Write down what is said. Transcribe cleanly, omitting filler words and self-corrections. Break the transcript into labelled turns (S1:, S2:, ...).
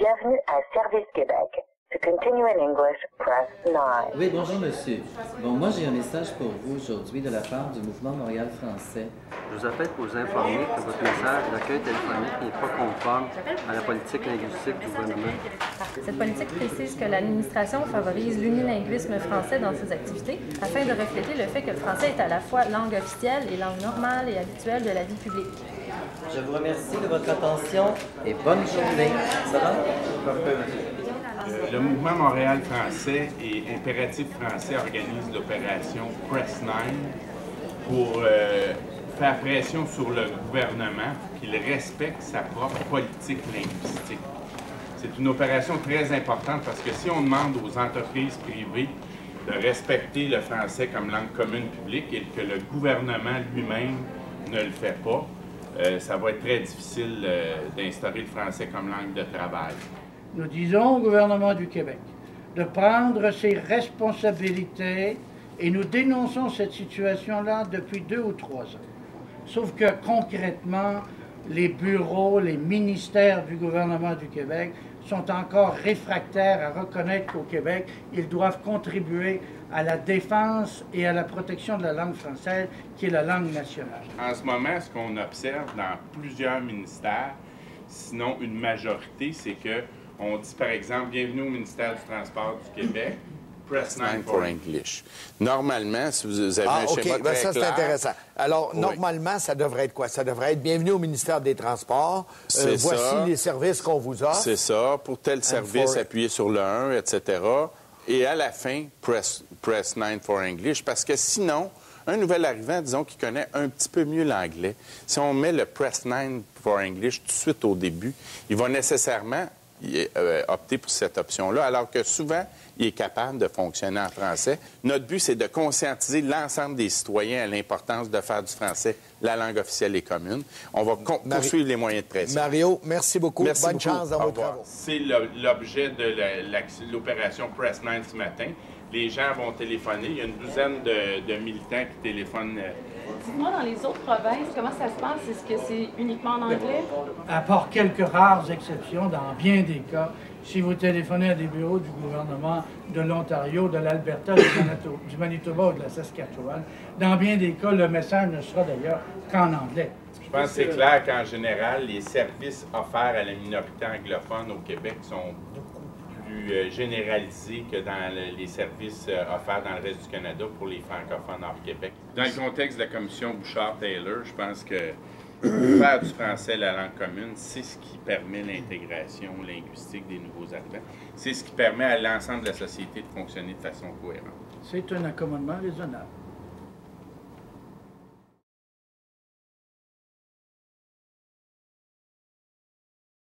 S1: Bienvenue à Service Québec. To continue in English, press 9.
S2: Oui, bonjour monsieur. Bon, moi j'ai un message pour vous aujourd'hui de la part du Mouvement Montréal français.
S3: Je vous appelle pour vous informer que votre message d'accueil téléphonique n'est pas conforme à la politique linguistique du gouvernement.
S4: Cette politique précise que l'administration favorise l'unilinguisme français dans ses activités afin de refléter le fait que le français est à la fois langue officielle et langue normale et habituelle de la vie publique.
S2: Je vous remercie de votre attention et bonne journée. Ça va?
S5: Le Mouvement Montréal français et Impératif français organisent l'opération Press 9 pour faire pression sur le gouvernement pour qu'il respecte sa propre politique linguistique. C'est une opération très importante parce que si on demande aux entreprises privées de respecter le français comme langue commune publique et que le gouvernement lui-même ne le fait pas, ça va être très difficile d'instaurer le français comme langue de travail.
S6: Nous disons au gouvernement du Québec de prendre ses responsabilités et nous dénonçons cette situation-là depuis 2 ou 3 ans. Sauf que concrètement, les bureaux, les ministères du gouvernement du Québec sont encore réfractaires à reconnaître qu'au Québec, ils doivent contribuer à la défense et à la protection de la langue française, qui est la langue nationale.
S5: En ce moment, ce qu'on observe dans plusieurs ministères, sinon une majorité, c'est que on dit par exemple, bienvenue au ministère du Transport du Québec, Press 9 for English.
S7: Normalement, si vous avez un schéma très
S8: ça, c'est
S7: clair...
S8: intéressant. Alors,
S7: Oui.
S8: normalement, ça devrait être quoi? Ça devrait être bienvenue au ministère des Transports.
S7: C'est
S8: voici
S7: ça.
S8: les services qu'on vous offre.
S7: C'est ça. Pour tel service, appuyez sur le 1, etc. Et à la fin, press 9 for English, parce que sinon, un nouvel arrivant, disons, qui connaît un petit peu mieux l'anglais, si on met le Press 9 for English tout de suite au début, il va nécessairement opter pour cette option-là, alors que souvent, il est capable de fonctionner en français. Notre but, c'est de conscientiser l'ensemble des citoyens à l'importance de faire du français la langue officielle et commune. On va poursuivre les moyens de pression.
S8: Mario, merci beaucoup.
S7: Merci
S8: Bonne
S7: beaucoup.
S8: chance dans
S7: Au
S8: vos
S7: revoir.
S8: travaux.
S5: C'est l'objet de l'opération Press 9 ce matin. Les gens vont téléphoner. Il y a une douzaine de militants qui téléphonent.
S9: Dites-moi, dans les autres provinces, comment ça se passe? Est-ce que c'est uniquement en anglais?
S6: À part quelques rares exceptions, dans bien des cas, si vous téléphonez à des bureaux du gouvernement de l'Ontario, de l'Alberta, du Manitoba ou de la Saskatchewan, dans bien des cas, le message ne sera d'ailleurs qu'en anglais.
S5: Je pense que c'est clair qu'en général, les services offerts à la minorité anglophone au Québec sont beaucoup plus généralisés que dans les services offerts dans le reste du Canada pour les francophones hors Québec. Dans le contexte de la commission Bouchard-Taylor, je pense que faire du français la langue commune, c'est ce qui permet l'intégration linguistique des nouveaux arrivants. C'est ce qui permet à l'ensemble de la société de fonctionner de façon cohérente.
S6: C'est un accommodement raisonnable.